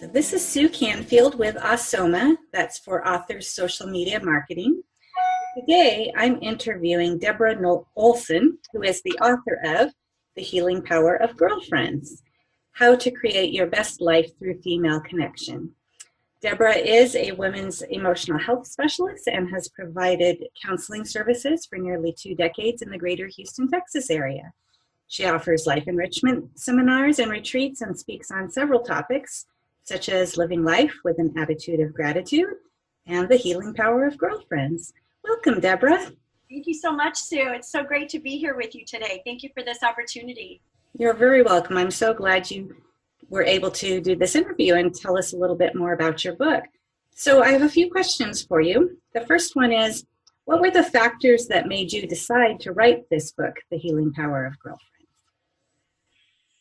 So this is Sue Canfield with Ausoma, that's for Authors Social Media Marketing. Today I'm interviewing Deborah Olson, who is the author of The Healing Power of Girlfriends, How to Create Your Best Life Through Female Connection. Deborah is a women's emotional health specialist and has provided counseling services for nearly 2 decades in the greater Houston, Texas area. She offers life enrichment seminars and retreats and speaks on several topics, such as living life with an attitude of gratitude and the healing power of girlfriends. Welcome, Deborah. Thank you so much, Sue. It's so great to be here with you today. Thank you for this opportunity. You're very welcome. I'm so glad you were able to do this interview and tell us a little bit more about your book. So I have a few questions for you. The first one is, what were the factors that made you decide to write this book, The Healing Power of Girlfriends?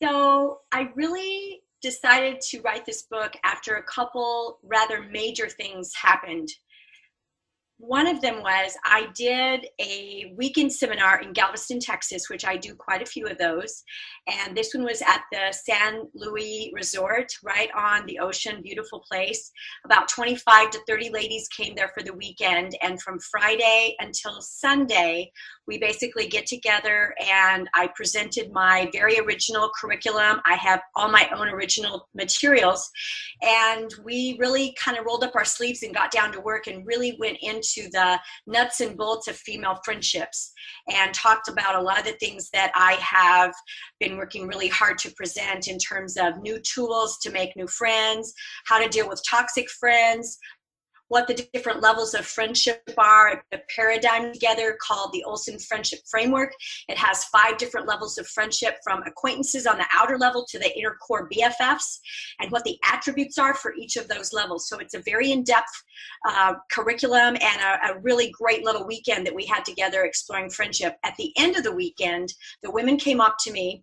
So I really decided to write this book after a couple rather major things happened. One of them was I did a weekend seminar in Galveston, Texas, which I do quite a few of those. And this one was at the San Luis Resort, right on the ocean, beautiful place. About 25 to 30 ladies came there for the weekend. And from Friday until Sunday, we basically get together and I presented my very original curriculum. I have all my own original materials. And we really kind of rolled up our sleeves and got down to work and really went into the nuts and bolts of female friendships and talked about a lot of the things that I have been working really hard to present in terms of new tools to make new friends, how to deal with toxic friends, what the different levels of friendship are, a paradigm together called the Olson Friendship Framework. It has 5 different levels of friendship, from acquaintances on the outer level to the inner core BFFs, and what the attributes are for each of those levels. So it's a very in-depth curriculum and a really great little weekend that we had together exploring friendship. At the end of the weekend, the women came up to me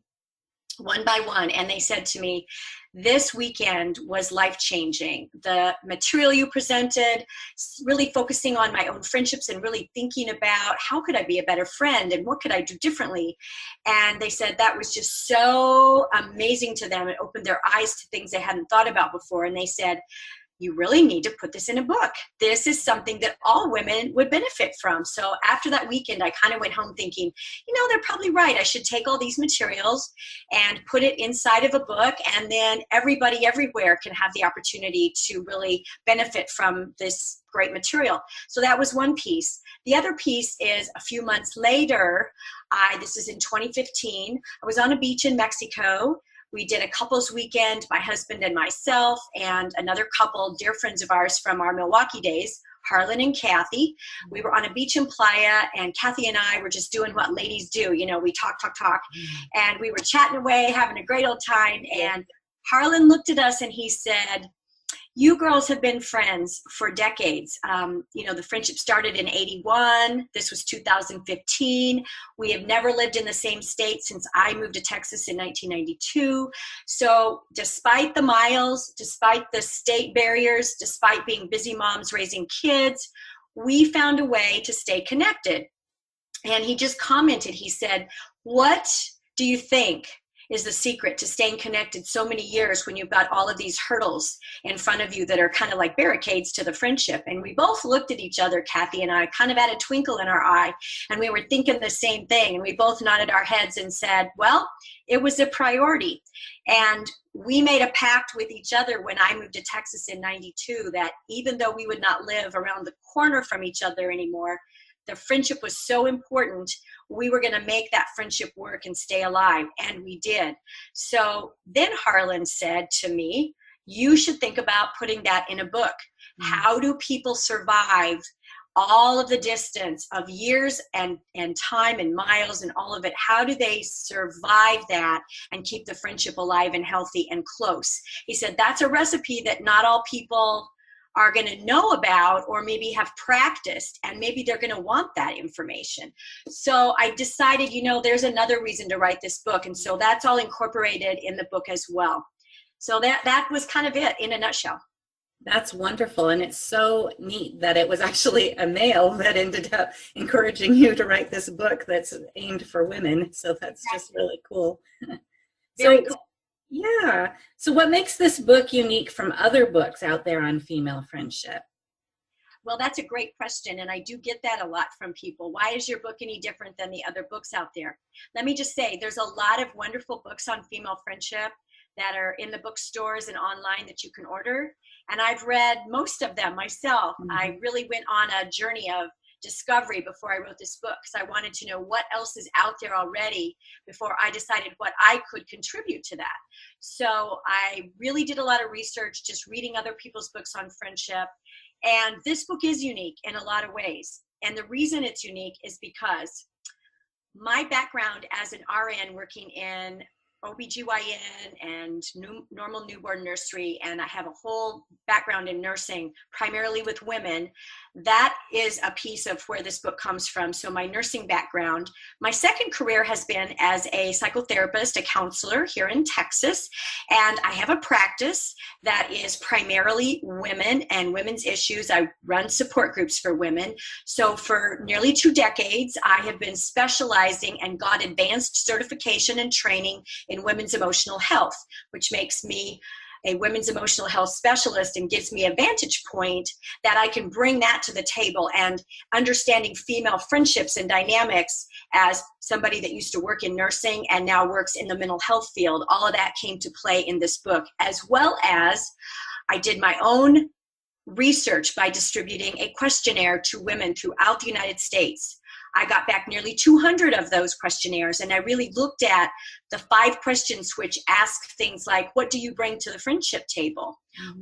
one by one and they said to me, this weekend was life-changing. The material you presented, really focusing on my own friendships and really thinking about how could I be a better friend and what could I do differently. And they said that was just so amazing to them. It opened their eyes to things they hadn't thought about before. And they said, you really need to put this in a book. This is something that all women would benefit from. So after that weekend, I kind of went home thinking, they're probably right. I should take all these materials and put it inside of a book, and then everybody everywhere can have the opportunity to really benefit from this great material. So that was one piece. The other piece is a few months later, this is in 2015, I was on a beach in Mexico. We did a couples weekend, my husband and myself, and another couple, dear friends of ours from our Milwaukee days, Harlan and Kathy. We were on a beach in Playa, and Kathy and I were just doing what ladies do. We talk. And we were chatting away, having a great old time. And Harlan looked at us and he said, you girls have been friends for decades. The friendship started in '81. This was 2015. We have never lived in the same state since I moved to Texas in 1992. So despite the miles, despite the state barriers, despite being busy moms raising kids, we found a way to stay connected. And he just commented, he said, what do you think is the secret to staying connected so many years when you've got all of these hurdles in front of you that are kind of like barricades to the friendship? And we both looked at each other, Kathy and I, kind of had a twinkle in our eye, and we were thinking the same thing. And we both nodded our heads and said, well, it was a priority. And we made a pact with each other when I moved to Texas in '92 that even though we would not live around the corner from each other anymore, the friendship was so important, we were going to make that friendship work and stay alive. And we did. So then Harlan said to me, you should think about putting that in a book. How do people survive all of the distance of years and time and miles and all of it? How do they survive that and keep the friendship alive and healthy and close? He said, that's a recipe that not all people are going to know about or maybe have practiced, and maybe they're going to want that information. So I decided, there's another reason to write this book. And so that's all incorporated in the book as well. So that was kind of it in a nutshell. That's wonderful. And it's so neat that it was actually a male that ended up encouraging you to write this book that's aimed for women. So that's just really cool. Very cool. Yeah. So what makes this book unique from other books out there on female friendship? Well, that's a great question, and I do get that a lot from people. Why is your book any different than the other books out there? Let me just say, there's a lot of wonderful books on female friendship that are in the bookstores and online that you can order, and I've read most of them myself. I really went on a journey of discovery before I wrote this book, because I wanted to know what else is out there already before I decided what I could contribute to that. So I really did a lot of research, just reading other people's books on friendship. And this book is unique in a lot of ways. And the reason it's unique is because my background as an RN working in OBGYN and normal newborn nursery, and I have a whole background in nursing, primarily with women. That is a piece of where this book comes from. So my nursing background. My second career has been as a psychotherapist, a counselor here in Texas, and I have a practice that is primarily women and women's issues. I run support groups for women. So for nearly 2 decades, I have been specializing and got advanced certification and training in women's emotional health, which makes me a women's emotional health specialist and gives me a vantage point that I can bring that to the table. And understanding female friendships and dynamics as somebody that used to work in nursing and now works in the mental health field, all of that came to play in this book, as well as I did my own research by distributing a questionnaire to women throughout the United States. I got back nearly 200 of those questionnaires, and I really looked at the 5 questions which ask things like, what do you bring to the friendship table?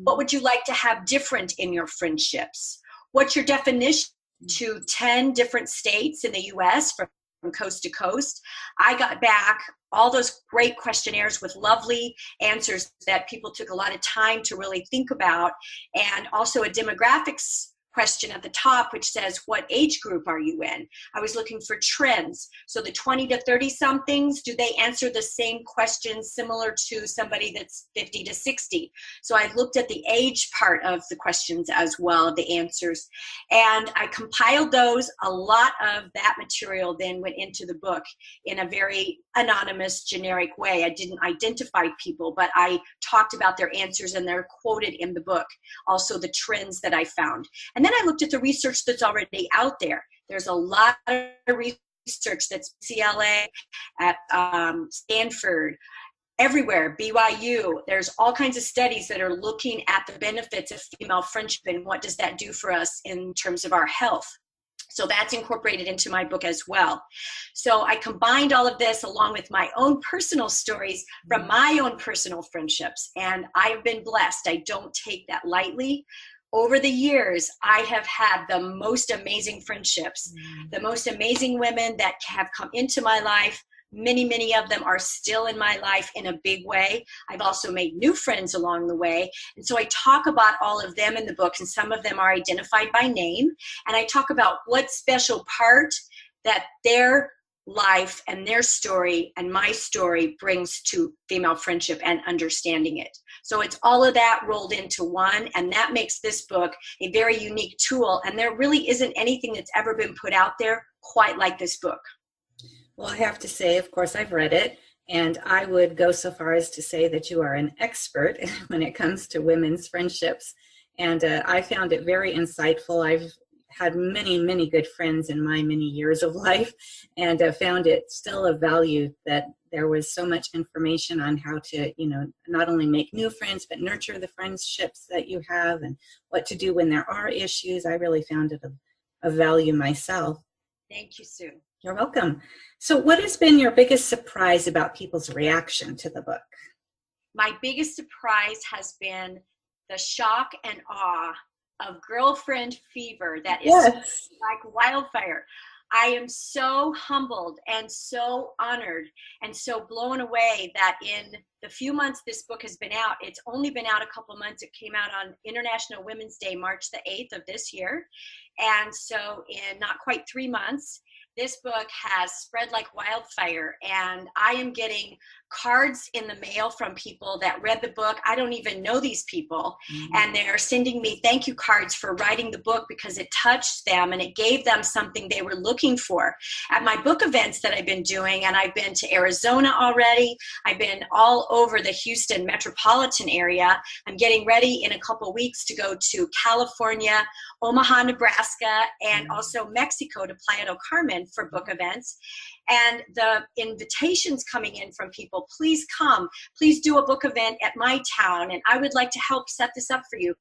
What would you like to have different in your friendships? What's your definition to 10 different states in the US from coast to coast? I got back all those great questionnaires with lovely answers that people took a lot of time to really think about, and also a demographics question at the top which says, what age group are you in? I was looking for trends. So the 20 to 30 somethings, do they answer the same questions similar to somebody that's 50 to 60? So I looked at the age part of the questions as well, the answers, and I compiled those. A lot of that material then went into the book in a very anonymous, generic way. I didn't identify people, but I talked about their answers, and they're quoted in the book. Also the trends that I found. And then I looked at the research that's already out there. There's a lot of research that's CLA, at Stanford, everywhere, BYU. There's all kinds of studies that are looking at the benefits of female friendship and what does that do for us in terms of our health. So that's incorporated into my book as well. So I combined all of this along with my own personal stories from my own personal friendships. And I have been blessed. I don't take that lightly. Over the years, I have had the most amazing friendships, the most amazing women that have come into my life. Many of them are still in my life in a big way. I've also made new friends along the way. And so I talk about all of them in the book, and some of them are identified by name. And I talk about what special part that their life and their story and my story brings to female friendship and understanding it. So it's all of that rolled into one, and that makes this book a very unique tool. And there really isn't anything that's ever been put out there quite like this book. Well, I have to say, of course, I've read it, and I would go so far as to say that you are an expert when it comes to women's friendships. And I found it very insightful. I've had many good friends in my many years of life, and found it still of value that there was so much information on how to, not only make new friends, but nurture the friendships that you have and what to do when there are issues. I really found it of value myself. Thank you, Sue. You're welcome. So what has been your biggest surprise about people's reaction to the book? My biggest surprise has been the shock and awe of girlfriend fever that is like wildfire. I am so humbled and so honored and so blown away that in the few months this book has been out, it's only been out a couple months. It came out on International Women's Day, March the 8th of this year. And so in not quite 3 months, this book has spread like wildfire, and I am getting cards in the mail from people that read the book. I don't even know these people. And they're sending me thank you cards for writing the book because it touched them and it gave them something they were looking for. At my book events that I've been doing, and I've been to Arizona already, I've been all over the Houston metropolitan area. I'm getting ready in a couple weeks to go to California, Omaha, Nebraska, and also Mexico to Playa del Carmen for book events. And the invitations coming in from people, please come, please do a book event at my town, and I would like to help set this up for you.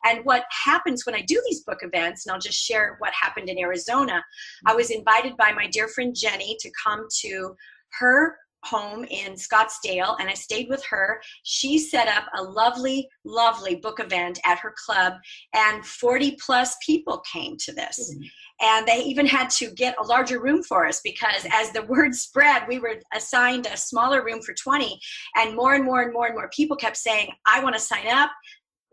And what happens when I do these book events, and I'll just share what happened in Arizona, I was invited by my dear friend Jenny to come to her home in Scottsdale, and I stayed with her. She set up a lovely, lovely book event at her club, and 40 plus people came to this. And they even had to get a larger room for us because as the word spread, we were assigned a smaller room for 20, and more and more and more and more people kept saying, I want to sign up.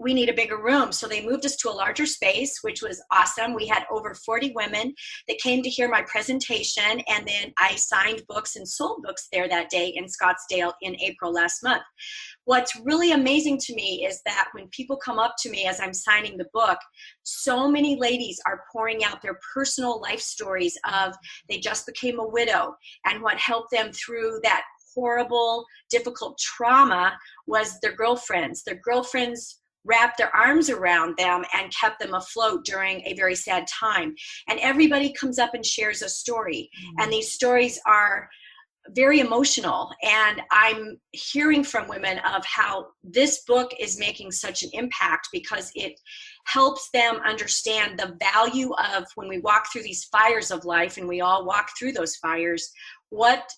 We need a bigger room. So they moved us to a larger space, which was awesome. We had over 40 women that came to hear my presentation, and then I signed books and sold books there that day in Scottsdale in April last month. What's really amazing to me is that when people come up to me as I'm signing the book, so many ladies are pouring out their personal life stories of they just became a widow, and what helped them through that horrible, difficult trauma was their girlfriends. Their girlfriends wrapped their arms around them and kept them afloat during a very sad time. And everybody comes up and shares a story. And these stories are very emotional. And I'm hearing from women of how this book is making such an impact because it helps them understand the value of when we walk through these fires of life, and we all walk through those fires, what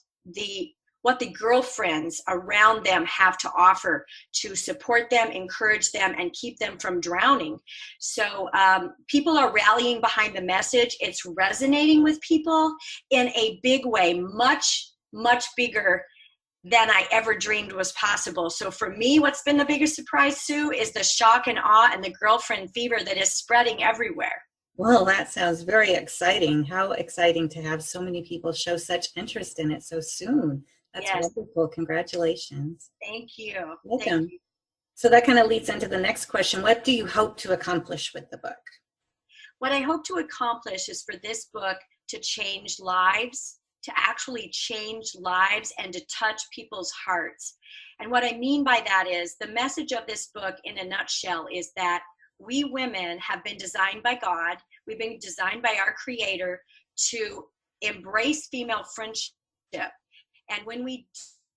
the girlfriends around them have to offer to support them, encourage them, and keep them from drowning. So people are rallying behind the message. It's resonating with people in a big way, much, much bigger than I ever dreamed was possible. So for me, what's been the biggest surprise, Sue, is the shock and awe and the girlfriend fever that is spreading everywhere. Well, that sounds very exciting. How exciting to have so many people show such interest in it so soon. That's wonderful. Congratulations. Thank you. Welcome. Thank you. So that kind of leads into the next question. What do you hope to accomplish with the book? What I hope to accomplish is for this book to change lives, to actually change lives and to touch people's hearts. And what I mean by that is the message of this book in a nutshell is that we women have been designed by God. We've been designed by our Creator to embrace female friendship. And when we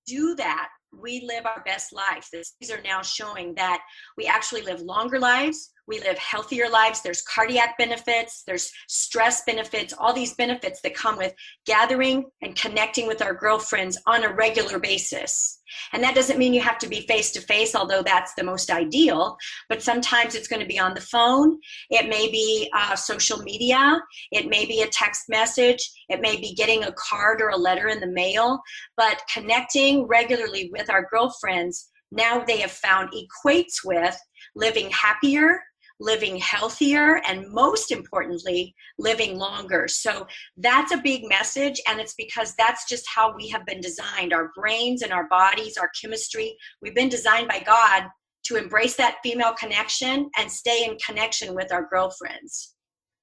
do that, we live our best lives. These are now showing that we actually live longer lives. We live healthier lives. There's cardiac benefits. There's stress benefits, all these benefits that come with gathering and connecting with our girlfriends on a regular basis. And that doesn't mean you have to be face to face, although that's the most ideal. But sometimes it's going to be on the phone. It may be social media. It may be a text message. It may be getting a card or a letter in the mail. But connecting regularly with our girlfriends, now they have found equates with living happier, living healthier, and most importantly, living longer. So that's a big message, and it's because that's just how we have been designed. Our brains and our bodies, our chemistry, we've been designed by God to embrace that female connection and stay in connection with our girlfriends.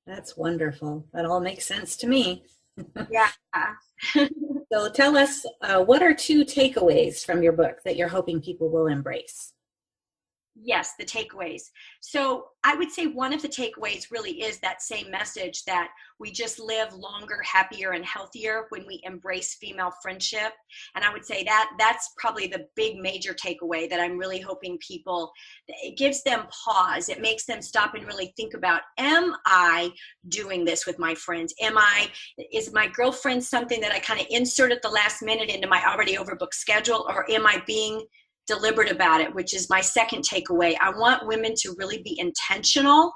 That's wonderful. That all makes sense to me. Yeah. So tell us, what are 2 takeaways from your book that you're hoping people will embrace? Yes, the takeaways. So I would say one of the takeaways really is that same message that we just live longer, happier, and healthier when we embrace female friendship. And I would say that that's probably the big major takeaway that I'm really hoping people, it gives them pause. It makes them stop and really think about, am I doing this with my friends? Is my girlfriend something that I kind of insert at the last minute into my already overbooked schedule, or am I being deliberate about it, which is my second takeaway. I want women to really be intentional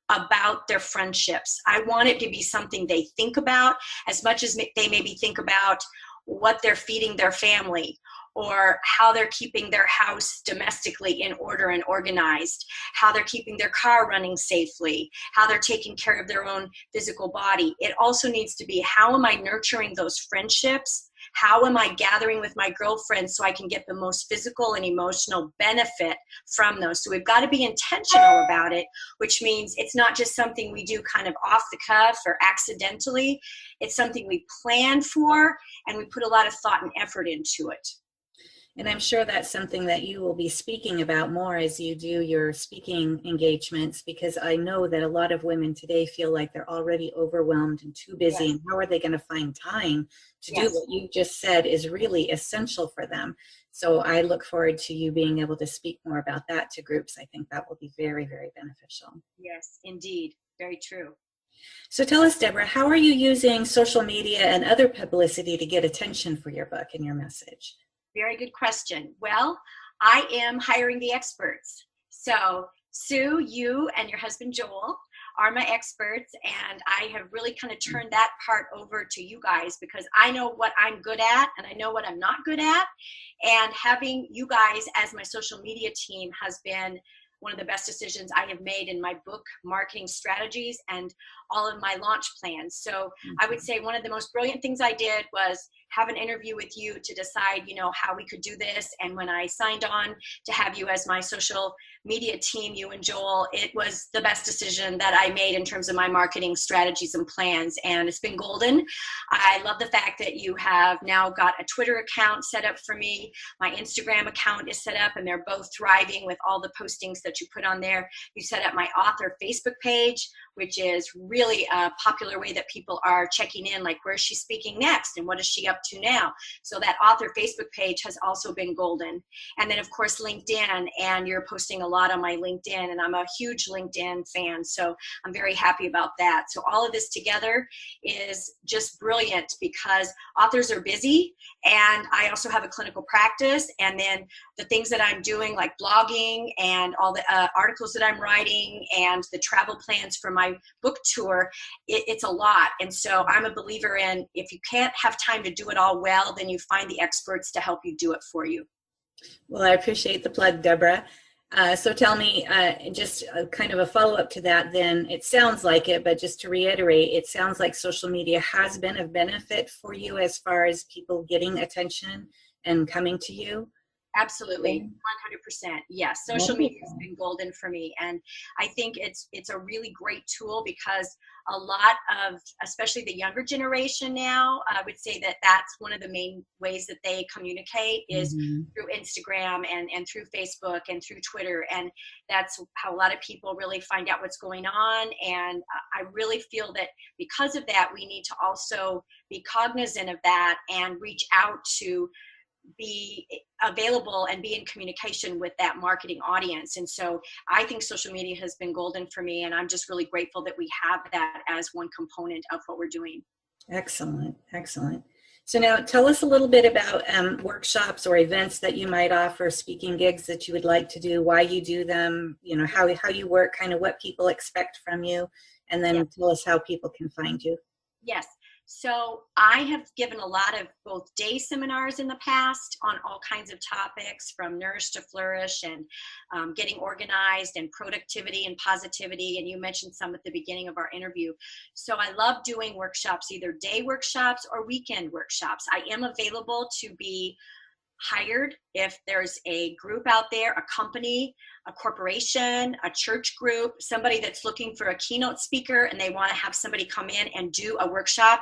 about their friendships. I want it to be something they think about as much as they maybe think about what they're feeding their family or how they're keeping their house domestically in order and organized, how they're keeping their car running safely, how they're taking care of their own physical body. It also needs to be, how am I nurturing those friendships how am I gathering with my girlfriends so I can get the most physical and emotional benefit from those? So we've got to be intentional about it, which means it's not just something we do kind of off the cuff or accidentally. It's something we plan for, and we put a lot of thought and effort into it. And I'm sure that's something that you will be speaking about more as you do your speaking engagements, because I know that a lot of women today feel like they're already overwhelmed and too busy. Yes. And how are they going to find time to Yes. do what you just said is really essential for them? So I look forward to you being able to speak more about that to groups. I think that will be very, very beneficial. Yes, indeed. Very true. So tell us, Deborah, how are you using social media and other publicity to get attention for your book and your message? Very good question. Well, I am hiring the experts. So Sue, you and your husband Joel are my experts, and I have really kind of turned that part over to you guys because I know what I'm good at and I know what I'm not good at. And having you guys as my social media team has been one of the best decisions I have made in my book marketing strategies and all of my launch plans. So I would say one of the most brilliant things I did was have an interview with you to decide, how we could do this. And when I signed on to have you as my social media team, you and Joel, it was the best decision that I made in terms of my marketing strategies and plans. And it's been golden. I love the fact that you have now got a Twitter account set up for me. My Instagram account is set up, and they're both thriving with all the postings that you put on there. You set up my author Facebook page, which is really a popular way that people are checking in, like where's she speaking next and what is she up to now. So that author Facebook page has also been golden. And then of course LinkedIn, and you're posting a lot on my LinkedIn, and I'm a huge LinkedIn fan, so I'm very happy about that. So all of this together is just brilliant because authors are busy, and I also have a clinical practice, and then the things that I'm doing like blogging and all the articles that I'm writing and the travel plans for my book tour, it's a lot. And so I'm a believer in, if you can't have time to do it all well, then you find the experts to help you do it for you. Well, I appreciate the plug, Deborah. So tell me, just kind of a follow-up to that then, it sounds like it, but just to reiterate, it sounds like social media has been of benefit for you as far as people getting attention and coming to you? Absolutely, 100%. Yes, social media has been golden for me, and I think it's a really great tool because a lot of, especially the younger generation now, I would say that that's one of the main ways that they communicate is through Instagram and through Facebook and through Twitter, and that's how a lot of people really find out what's going on. And I really feel that because of that, we need to also be cognizant of that and reach out to be available and be in communication with that marketing audience. And so I think social media has been golden for me, and I'm just really grateful that we have that as one component of what we're doing. Excellent, excellent. So now tell us a little bit about workshops or events that you might offer, speaking gigs that you would like to do, why you do them, how you work, kind of what people expect from you, and then tell us how people can find you. Yes. So I have given a lot of both day seminars in the past on all kinds of topics, from Nourish to Flourish and getting organized and productivity and positivity. And you mentioned some at the beginning of our interview. So I love doing workshops, either day workshops or weekend workshops. I am available to be hired if there's a group out there, a company, a corporation, a church group, somebody that's looking for a keynote speaker and they want to have somebody come in and do a workshop.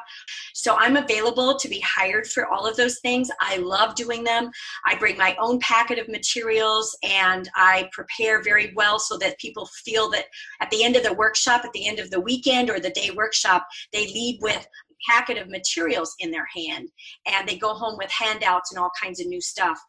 So I'm available to be hired for all of those things. I love doing them. I bring my own packet of materials and I prepare very well so that people feel that at the end of the workshop, at the end of the weekend or the day workshop, they leave with packet of materials in their hand and they go home with handouts and all kinds of new stuff.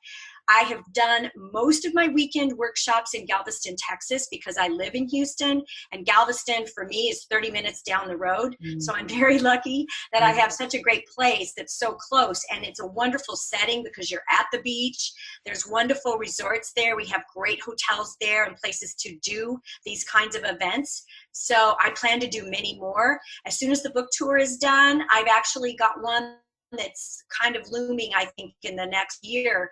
I have done most of my weekend workshops in Galveston, Texas, because I live in Houston, and Galveston for me is 30 minutes down the road. So I'm very lucky that I have such a great place that's so close, and it's a wonderful setting because you're at the beach. There's wonderful resorts there. We have great hotels there and places to do these kinds of events. So I plan to do many more. As soon as the book tour is done, I've actually got one that's kind of looming, I think, in the next year,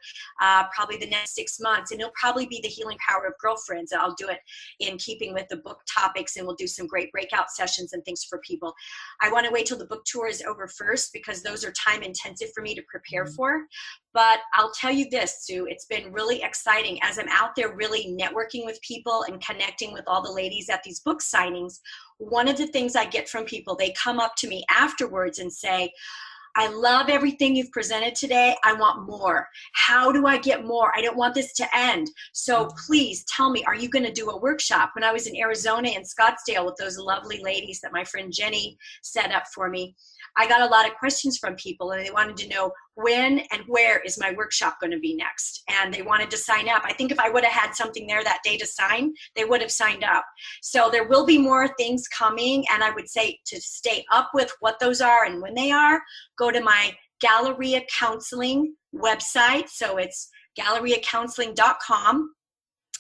probably the next 6 months. And it'll probably be the healing power of girlfriends. I'll do it in keeping with the book topics, and we'll do some great breakout sessions and things for people. I want to wait till the book tour is over first, because those are time intensive for me to prepare for. But I'll tell you this, Sue, it's been really exciting as I'm out there really networking with people and connecting with all the ladies at these book signings. One of the things I get from people, they come up to me afterwards and say, I love everything you've presented today. I want more. How do I get more? I don't want this to end. So please tell me, are you going to do a workshop? When I was in Arizona and Scottsdale with those lovely ladies that my friend Jenny set up for me, I got a lot of questions from people, and they wanted to know when and where is my workshop going to be next. And they wanted to sign up. I think if I would have had something there that day to sign, they would have signed up. So there will be more things coming, and I would say to stay up with what those are and when they are, go to my Galleria Counseling website. So it's GalleriaCounseling.com.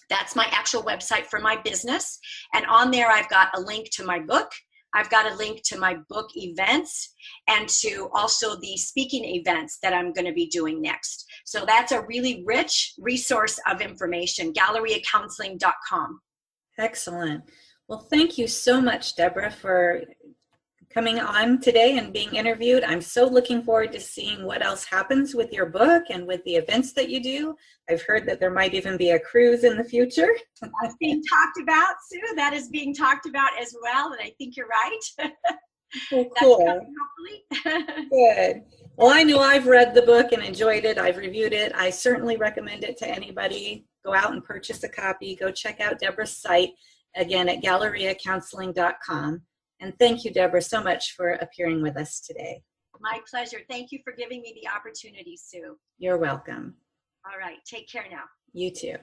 That's my actual website for my business. And on there, I've got a link to my book. I've got a link to my book events and to also the speaking events that I'm going to be doing next. So that's a really rich resource of information, GalleriaCounseling.com. Excellent. Well, thank you so much, Deborah, for coming on today and being interviewed. I'm so looking forward to seeing what else happens with your book and with the events that you do. I've heard that there might even be a cruise in the future. That's being talked about, Sue. That is being talked about as well, and I think you're right. Oh, cool. Coming, hopefully. Good. Well, I know I've read the book and enjoyed it. I've reviewed it. I certainly recommend it to anybody. Go out and purchase a copy. Go check out Deborah's site, again, at GalleriaCounseling.com. And thank you, Deborah, so much for appearing with us today. My pleasure. Thank you for giving me the opportunity, Sue. You're welcome. All right. Take care now. You too.